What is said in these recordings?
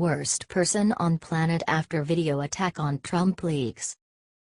worst person on planet after video attack on Trump leaks.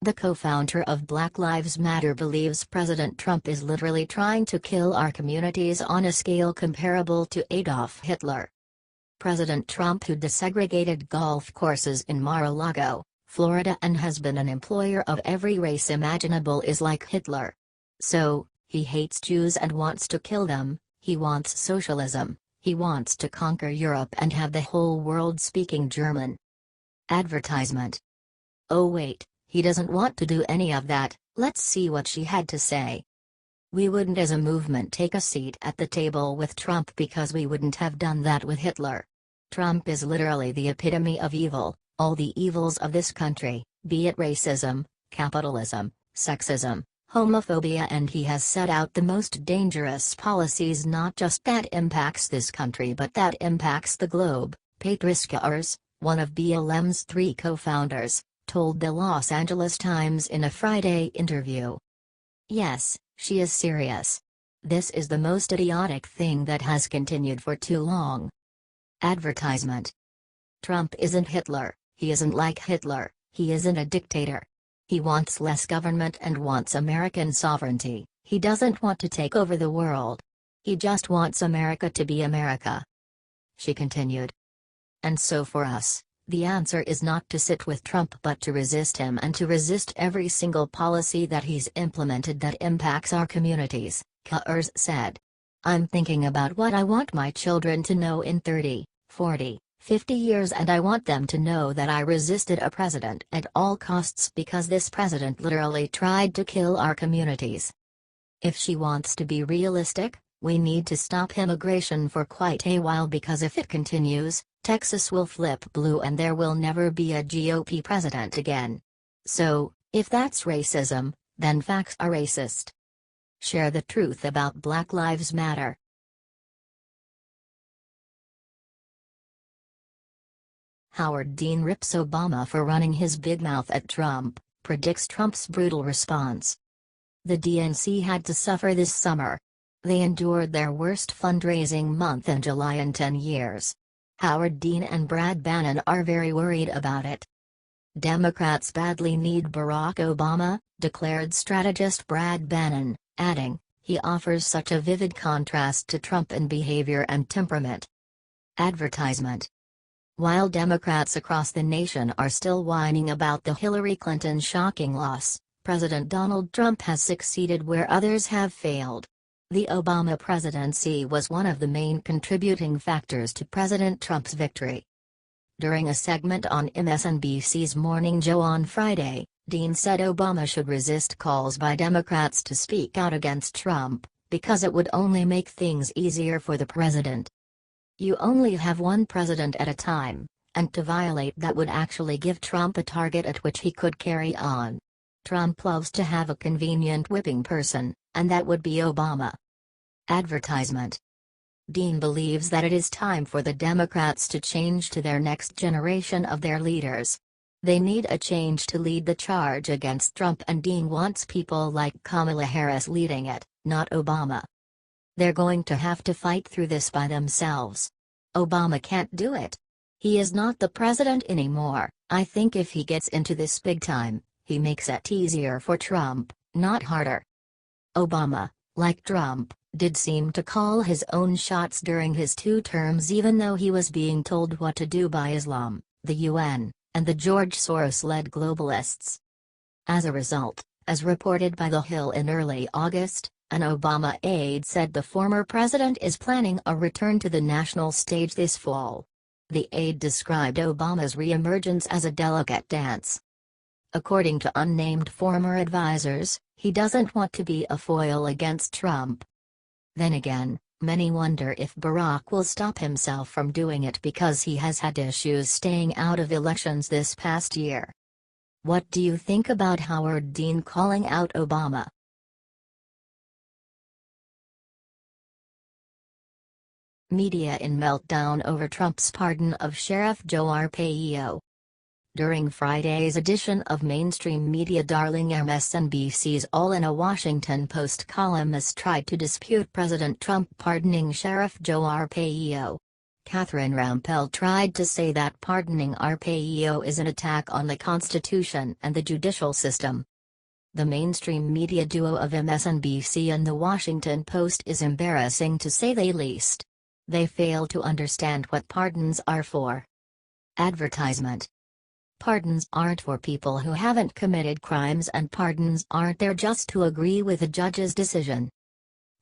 The co-founder of Black Lives Matter believes President Trump is literally trying to kill our communities on a scale comparable to Adolf Hitler. President Trump, who desegregated golf courses in Mar-a-Lago, Florida and has been an employer of every race imaginable, is like Hitler. So, he hates Jews and wants to kill them, he wants socialism, he wants to conquer Europe and have the whole world speaking German. Advertisement. Oh wait, he doesn't want to do any of that. Let's see what she had to say. We wouldn't as a movement take a seat at the table with Trump because we wouldn't have done that with Hitler. Trump is literally the epitome of evil, all the evils of this country, be it racism, capitalism, sexism, homophobia, and he has set out the most dangerous policies, not just that impacts this country but that impacts the globe. Patricia Urs, one of BLM's 3 co-founders, told the Los Angeles Times in a Friday interview. Yes, she is serious. This is the most idiotic thing that has continued for too long. Advertisement. Trump isn't Hitler, he isn't like Hitler, he isn't a dictator. He wants less government and wants American sovereignty, he doesn't want to take over the world. He just wants America to be America. She continued. And so for us, the answer is not to sit with Trump but to resist him and to resist every single policy that he's implemented that impacts our communities, Urs said. I'm thinking about what I want my children to know in 30, 40, 50 years, and I want them to know that I resisted a president at all costs because this president literally tried to kill our communities. If she wants to be realistic, we need to stop immigration for quite a while because if it continues, Texas will flip blue and there will never be a GOP president again. So, if that's racism, then facts are racist. Share the truth about Black Lives Matter. Howard Dean rips Obama for running his big mouth at Trump, predicts Trump's brutal response. The DNC had to suffer this summer. They endured their worst fundraising month in July in 10 years. Howard Dean and Brad Bannon are very worried about it. Democrats badly need Barack Obama, declared strategist Brad Bannon, adding, he offers such a vivid contrast to Trump in behavior and temperament. Advertisement. While Democrats across the nation are still whining about the Hillary Clinton shocking loss, President Donald Trump has succeeded where others have failed. The Obama presidency was one of the main contributing factors to President Trump's victory. During a segment on MSNBC's Morning Joe on Friday, Dean said Obama should resist calls by Democrats to speak out against Trump, because it would only make things easier for the president. You only have one president at a time, and to violate that would actually give Trump a target at which he could carry on. Trump loves to have a convenient whipping person, and that would be Obama. Advertisement. Dean believes that it is time for the Democrats to change to their next generation of their leaders. They need a change to lead the charge against Trump, and Dean wants people like Kamala Harris leading it, not Obama. They're going to have to fight through this by themselves. Obama can't do it. He is not the president anymore. I think if he gets into this big time, he makes it easier for Trump, not harder. Obama, like Trump, did seem to call his own shots during his 2 terms, even though he was being told what to do by Islam, the UN, and the George Soros-led globalists. As a result, as reported by The Hill in early August, an Obama aide said the former president is planning a return to the national stage this fall. The aide described Obama's re-emergence as a delicate dance. According to unnamed former advisors, he doesn't want to be a foil against Trump. Then again, many wonder if Barack will stop himself from doing it because he has had issues staying out of elections this past year. What do you think about Howard Dean calling out Obama? Media in meltdown over Trump's pardon of Sheriff Joe Arpaio. During Friday's edition of mainstream media darling MSNBC's All in a Washington Post columnist tried to dispute President Trump pardoning Sheriff Joe Arpaio. Catherine Rampell tried to say that pardoning Arpaio is an attack on the Constitution and the judicial system. The mainstream media duo of MSNBC and The Washington Post is embarrassing to say the least. They fail to understand what pardons are for. Advertisement. Pardons aren't for people who haven't committed crimes, and pardons aren't there just to agree with a judge's decision.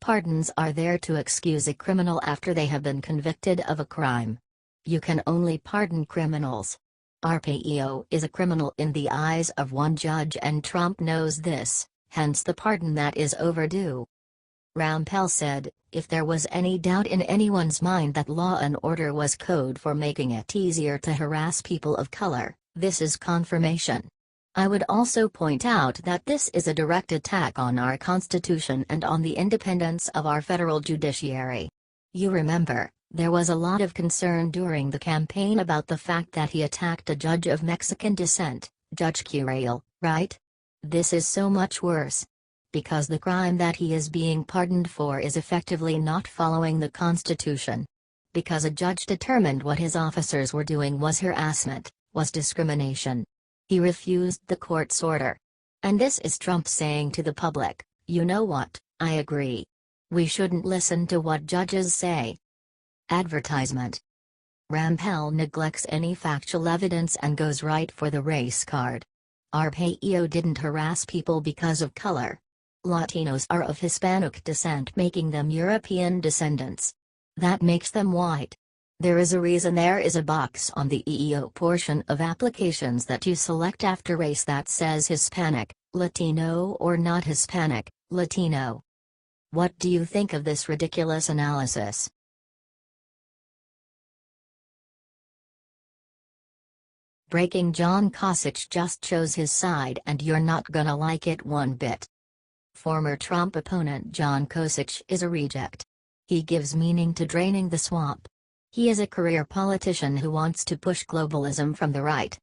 Pardons are there to excuse a criminal after they have been convicted of a crime. You can only pardon criminals. Arpaio is a criminal in the eyes of one judge, and Trump knows this, hence the pardon that is overdue. Rampell said, "If there was any doubt in anyone's mind that law and order was code for making it easier to harass people of color, this is confirmation. I would also point out that this is a direct attack on our Constitution and on the independence of our federal judiciary." You remember, there was a lot of concern during the campaign about the fact that he attacked a judge of Mexican descent, Judge Curiel, right? This is so much worse. Because the crime that he is being pardoned for is effectively not following the Constitution. Because a judge determined what his officers were doing was harassment, was discrimination. He refused the court's order. And this is Trump saying to the public, "You know what, I agree. We shouldn't listen to what judges say." Advertisement. Rampell neglects any factual evidence and goes right for the race card. Arpaio didn't harass people because of color. Latinos are of Hispanic descent, making them European descendants. That makes them white. There is a reason there is a box on the EEO portion of applications that you select after race that says Hispanic, Latino, or not Hispanic, Latino. What do you think of this ridiculous analysis? Breaking: John Kasich just chose his side and you're not gonna like it one bit. Former Trump opponent John Kasich is a reject. He gives meaning to draining the swamp. He is a career politician who wants to push globalism from the right.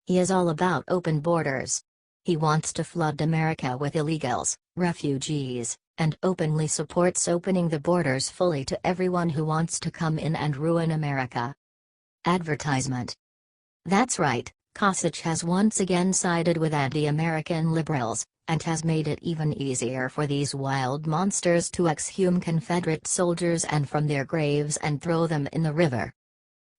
He is all about open borders. He wants to flood America with illegals, refugees, and openly supports opening the borders fully to everyone who wants to come in and ruin America. Advertisement. That's right, Kasich has once again sided with anti-American liberals, and has made it even easier for these wild monsters to exhume Confederate soldiers and from their graves and throw them in the river.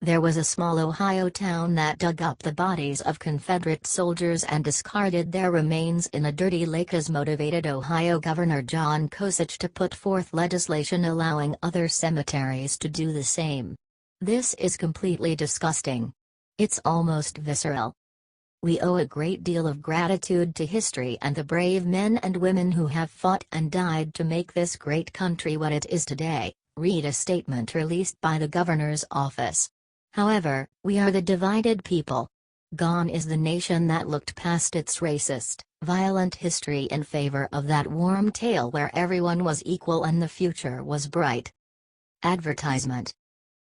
There was a small Ohio town that dug up the bodies of Confederate soldiers and discarded their remains in a dirty lake, has motivated Ohio Governor John Kasich to put forth legislation allowing other cemeteries to do the same. This is completely disgusting. It's almost visceral. We owe a great deal of gratitude to history and the brave men and women who have fought and died to make this great country what it is today, read a statement released by the governor's office. However, we are the divided people. Gone is the nation that looked past its racist, violent history in favor of that warm tale where everyone was equal and the future was bright. Advertisement.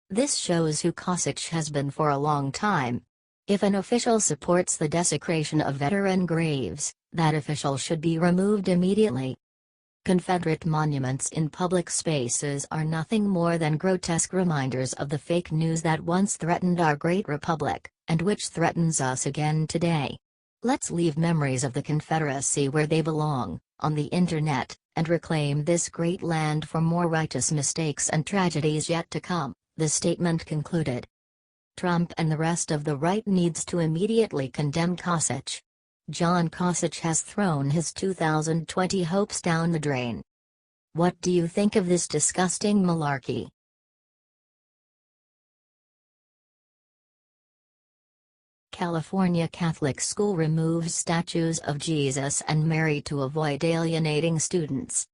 This shows who Kasich has been for a long time. If an official supports the desecration of veteran graves, that official should be removed immediately. Confederate monuments in public spaces are nothing more than grotesque reminders of the fake news that once threatened our great republic, and which threatens us again today. Let's leave memories of the Confederacy where they belong, on the internet, and reclaim this great land for more righteous mistakes and tragedies yet to come, the statement concluded. Trump and the rest of the right needs to immediately condemn Kasich. John Kasich has thrown his 2020 hopes down the drain. What do you think of this disgusting malarkey? California Catholic school removes statues of Jesus and Mary to avoid alienating students.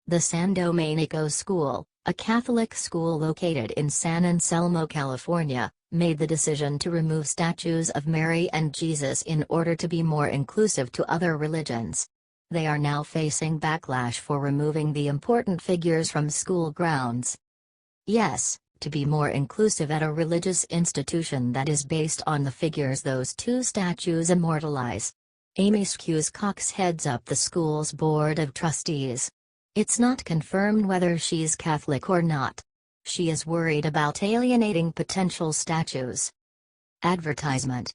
The San Domenico School, a Catholic school located in San Anselmo, California, made the decision to remove statues of Mary and Jesus in order to be more inclusive to other religions. They are now facing backlash for removing the important figures from school grounds. Yes, to be more inclusive at a religious institution that is based on the figures those two statues immortalize. Amy Skews Cox heads up the school's board of trustees. It's not confirmed whether she's Catholic or not. She is worried about alienating potential statues. Advertisement.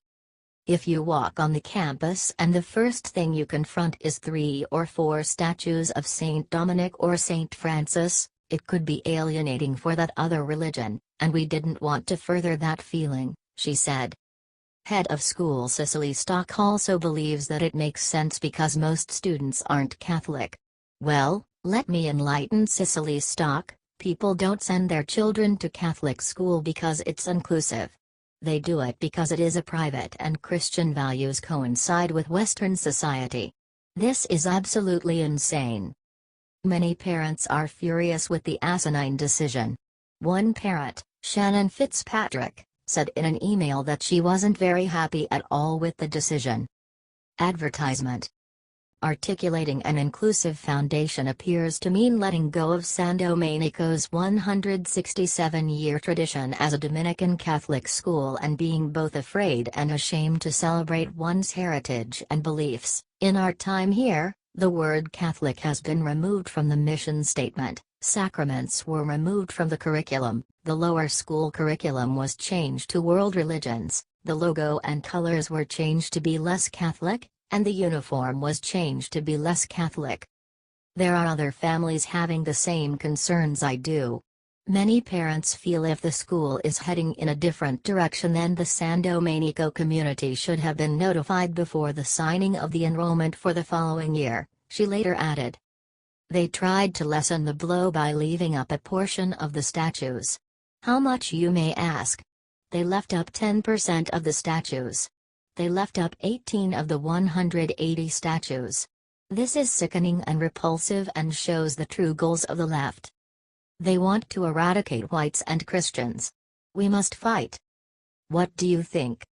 If you walk on the campus and the first thing you confront is 3 or 4 statues of Saint Dominic or Saint Francis, it could be alienating for that other religion, and we didn't want to further that feeling, she said. Head of school Cicely Stock also believes that it makes sense because most students aren't Catholic. Well, let me enlighten Cicely Stock, people don't send their children to Catholic school because it's inclusive. They do it because it is a private and Christian values coincide with Western society. This is absolutely insane. Many parents are furious with the asinine decision. One parent, Shannon Fitzpatrick, said in an email that she wasn't very happy at all with the decision. Advertisement. Articulating an inclusive foundation appears to mean letting go of San Domenico's 167-year tradition as a Dominican Catholic school and being both afraid and ashamed to celebrate one's heritage and beliefs. In our time here, the word Catholic has been removed from the mission statement, sacraments were removed from the curriculum, the lower school curriculum was changed to world religions, the logo and colors were changed to be less Catholic, and the uniform was changed to be less Catholic. There are other families having the same concerns I do. Many parents feel if the school is heading in a different direction then the San Domenico community should have been notified before the signing of the enrollment for the following year, she later added. They tried to lessen the blow by leaving up a portion of the statues. How much, you may ask? They left up 10% of the statues. They left up 18 of the 180 statues. This is sickening and repulsive and shows the true goals of the left. They want to eradicate whites and Christians. We must fight. What do you think?